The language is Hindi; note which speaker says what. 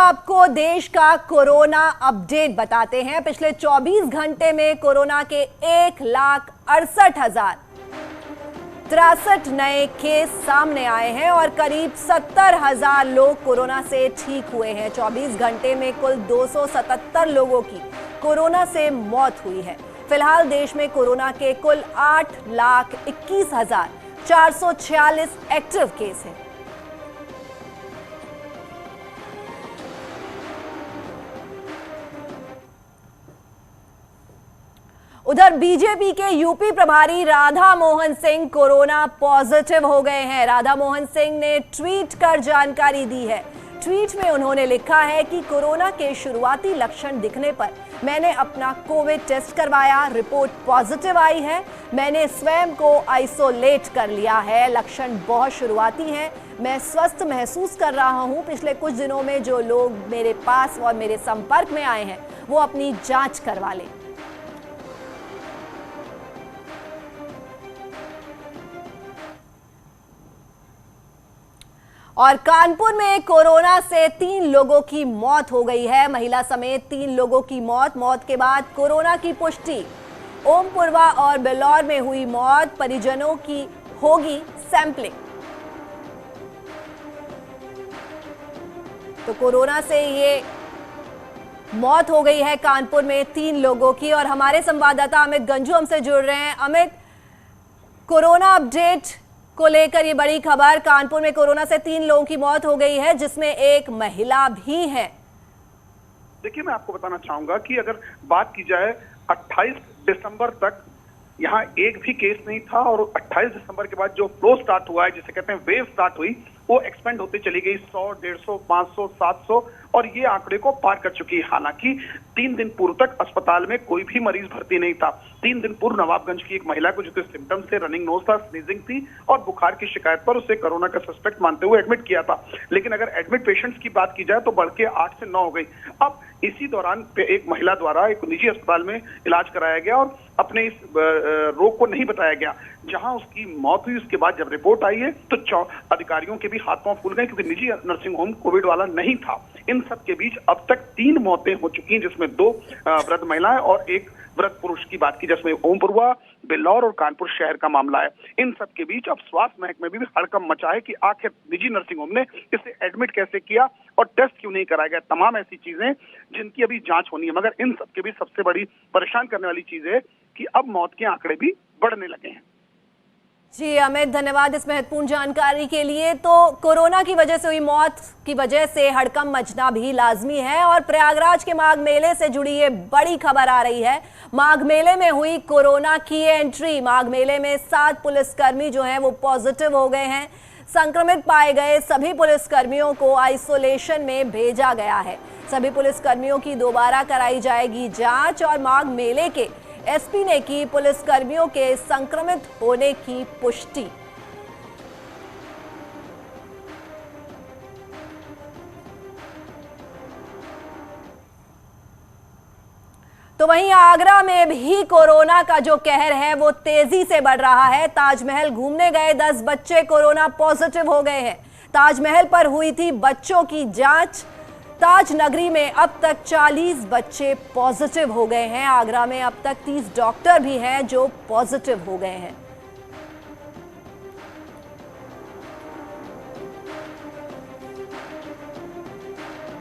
Speaker 1: आपको देश का कोरोना अपडेट बताते हैं। पिछले 24 घंटे में कोरोना के 1,68,063 नए केस सामने आए हैं और करीब 70,000 लोग कोरोना से ठीक हुए हैं। 24 घंटे में कुल 277 लोगों की कोरोना से मौत हुई है। फिलहाल देश में कोरोना के कुल 8,21,446 एक्टिव केस हैं। उधर बीजेपी के यूपी प्रभारी राधा मोहन सिंह कोरोना पॉजिटिव हो गए हैं। राधा मोहन सिंह ने ट्वीट कर जानकारी दी है। ट्वीट में उन्होंने लिखा है कि कोरोना के शुरुआती लक्षण दिखने पर मैंने अपना कोविड टेस्ट करवाया, रिपोर्ट पॉजिटिव आई है। मैंने स्वयं को आइसोलेट कर लिया है। लक्षण बहुत शुरुआती हैं। मैं स्वस्थ महसूस कर रहा हूं। पिछले कुछ दिनों में जो लोग मेरे पास और मेरे संपर्क में आए हैं वो अपनी जांच करवा लें। और कानपुर में कोरोना से 3 लोगों की मौत हो गई है। महिला समेत 3 लोगों की मौत के बाद कोरोना की पुष्टि। ओमपुरवा और बिलौर में हुई मौत। परिजनों की होगी सैंपलिंग। तो कोरोना से ये मौत हो गई है कानपुर में 3 लोगों की। और हमारे संवाददाता अमित गंजू हमसे जुड़ रहे हैं। अमित, कोरोना अपडेट को लेकर ये बड़ी खबर। कानपुर में कोरोना से 3 लोगों की मौत हो गई है, जिसमें एक महिला भी है।
Speaker 2: देखिए, मैं आपको बताना चाहूंगा कि अगर बात की जाए 28 दिसंबर तक यहाँ एक भी केस नहीं था और 28 दिसंबर के बाद जो फ्लो स्टार्ट हुआ है, जिसे कहते हैं वेव स्टार्ट हुई, वो एक्सपेंड होती चली गई 100, 150, 500, 700 और ये आंकड़े को पार कर चुकी है। हालांकि 3 दिन पूर्व तक अस्पताल में कोई भी मरीज भर्ती नहीं था। 3 दिन पूर्व नवाबगंज की एक महिला को जिसके सिम्टम्स थे, रनिंग नोज था, स्नीजिंग थी और बुखार की शिकायत पर उसे कोरोना का सस्पेक्ट मानते हुए एडमिट किया था। लेकिन अगर एडमिट पेशेंट्स की बात की जाए तो बढ़ के 8 से 9 हो गई। अब इसी दौरान एक महिला द्वारा एक निजी अस्पताल में इलाज कराया गया और अपने इस रोग को नहीं बताया गया। जहां उसकी मौत हुई उसके बाद जब रिपोर्ट आई है तो अधिकारियों के भी हाथ पांव फूल गए, क्योंकि निजी नर्सिंग होम कोविड वाला नहीं था। इन सब के बीच अब तक 3 मौतें हो चुकी हैं, जिसमें 2 वृद्ध महिलाएं और एक वृद्ध पुरुष की बात की, जिसमें ओमपुरवा, बिलौर और कानपुर शहर का मामला है। इन सब के बीच अब स्वास्थ्य महकमे में भी हड़कंप मचा है कि आखिर निजी नर्सिंग होम ने इसे एडमिट कैसे किया और टेस्ट क्यों नहीं कराया गया। तमाम ऐसी चीजें जिनकी अभी जांच होनी है। मगर इन सब के बीच सबसे बड़ी परेशान करने वाली चीज है कि अब मौत के आंकड़े भी बढ़ने लगे हैं।
Speaker 1: जी अमित, धन्यवाद इस महत्वपूर्ण जानकारी के लिए। तो कोरोना की वजह से हुई मौत की वजह से हड़कंप मचना भी लाजमी है। और प्रयागराज के माघ मेले से जुड़ी ये बड़ी खबर आ रही है। माघ मेले में हुई कोरोना की एंट्री। माघ मेले में 7 पुलिसकर्मी जो हैं वो पॉजिटिव हो गए हैं। संक्रमित पाए गए सभी पुलिसकर्मियों को आइसोलेशन में भेजा गया है। सभी पुलिसकर्मियों की दोबारा कराई जाएगी जांच। और माघ मेले के एसपी ने की पुलिसकर्मियों के संक्रमित होने की पुष्टि। तो वहीं आगरा में भी कोरोना का जो कहर है वो तेजी से बढ़ रहा है। ताजमहल घूमने गए 10 बच्चे कोरोना पॉजिटिव हो गए हैं। ताजमहल पर हुई थी बच्चों की जांच। ताज नगरी में अब तक 40 बच्चे पॉजिटिव हो गए हैं। आगरा में अब तक 30 डॉक्टर भी हैं जो पॉजिटिव हो गए हैं।